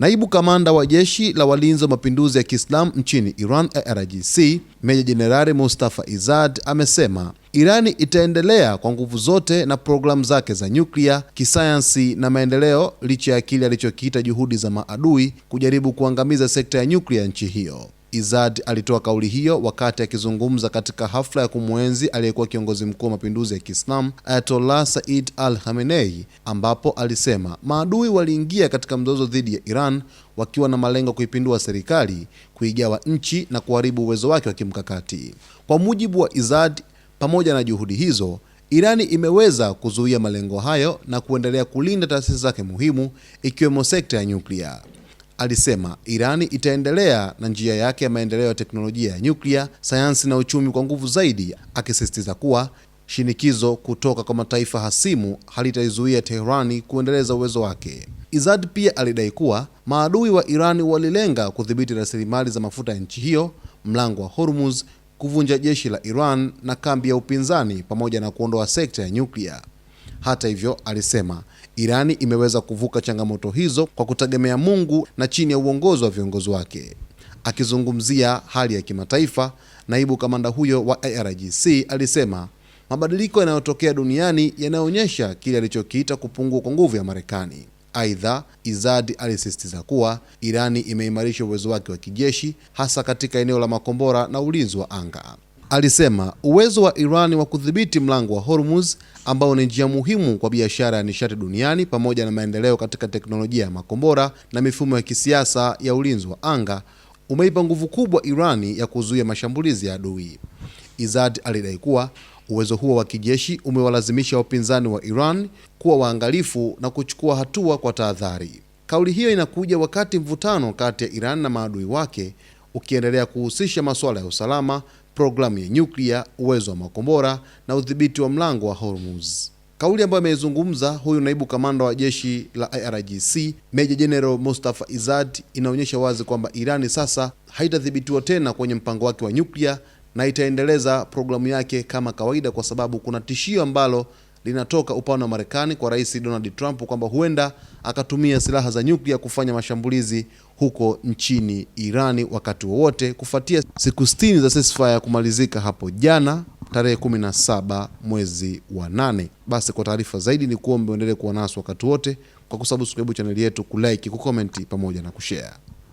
Naibu kamanda wa jeshi la walinzi wa mapinduzi ya Kiislamu nchini Iran IRGC, Meja Jenerali Mustafa Izzad amesema Irani itaendelea kwa nguvu zote na programu zake za nyuklia, kisayansi na maendeleo licha ya kile alichokiita juhudi za maadui kujaribu kuangamiza sekta ya nyuklia nchi hiyo. Izzad alitoa kauli hiyo wakati akizungumza katika hafla ya kumwenzi aliyekuwa kiongozi mkuu wa mapinduzi ya Kiislamu Ayatollah Said al-Khamenei, ambapo alisema maadui waliingia katika mzozo dhidi ya Iran wakiwa na malengo kuipindua serikali, kuigawa nchi na kuharibu uwezo wake wa kimkakati. Kwa mujibu wa Izzad, pamoja na juhudi hizo, Irani imeweza kuzuia malengo hayo na kuendelea kulinda taasisi zake muhimu ikiwemo sekta ya nyuklia. Alisema Irani itaendelea na njia yake ya maendeleo ya teknolojia ya nyuklia, sayansi na uchumi kwa nguvu zaidi, akisisitiza kuwa shinikizo kutoka kwa mataifa hasimu halitaizuia Teherani kuendeleza uwezo wake. Izzad pia alidai kuwa maadui wa Irani walilenga kudhibiti rasilimali za mafuta ya nchi hiyo, mlango wa Hormuz, kuvunja jeshi la Iran na kambi ya upinzani pamoja na kuondoa sekta ya nyuklia. Hata hivyo, alisema Irani imeweza kuvuka changamoto hizo kwa kutegemea Mungu na chini ya uongozi wa viongozi wake. Akizungumzia hali ya kimataifa, naibu kamanda huyo wa IRGC alisema mabadiliko yanayotokea duniani yanaonyesha kile alichokiita kupungua kwa nguvu ya Marekani. Aidha, Izzad alisisitiza kuwa Irani imeimarisha uwezo wake wa kijeshi hasa katika eneo la makombora na ulinzi wa anga. Alisema uwezo wa Irani wa kudhibiti mlango wa Hormuz, ambao ni njia muhimu kwa biashara ya nishati duniani, pamoja na maendeleo katika teknolojia ya makombora na mifumo ya kisiasa ya ulinzi wa anga, umeipa nguvu kubwa Irani ya kuzuia mashambulizi ya adui. Izzad alidai kuwa uwezo huo wa kijeshi umewalazimisha wapinzani wa Iran kuwa waangalifu na kuchukua hatua kwa tahadhari. Kauli hiyo inakuja wakati mvutano kati ya Iran na maadui wake ukiendelea kuhusisha masuala ya usalama, programu ya nyuklia, uwezo wa makombora na udhibiti wa mlango wa Hormuz. Kauli ambayo ameizungumza huyu naibu kamanda wa jeshi la IRGC, Meja Jenerali Mustafa Izzad, inaonyesha wazi kwamba Irani sasa haitadhibitiwa tena kwenye mpango wake wa nyuklia na itaendeleza programu yake kama kawaida, kwa sababu kuna tishio ambalo linatoka upande wa Marekani kwa Rais Donald Trump kwamba huenda akatumia silaha za nyuklia kufanya mashambulizi huko nchini Irani wakati wowote, kufuatia siku 60 za ceasefire kumalizika hapo jana tarehe 17 mwezi wa 8. Basi kwa taarifa zaidi ni kuombe uendelee kuwa nasi wakati wote kwa kusubscribe channel yetu, kulike, kucomment pamoja na kushare.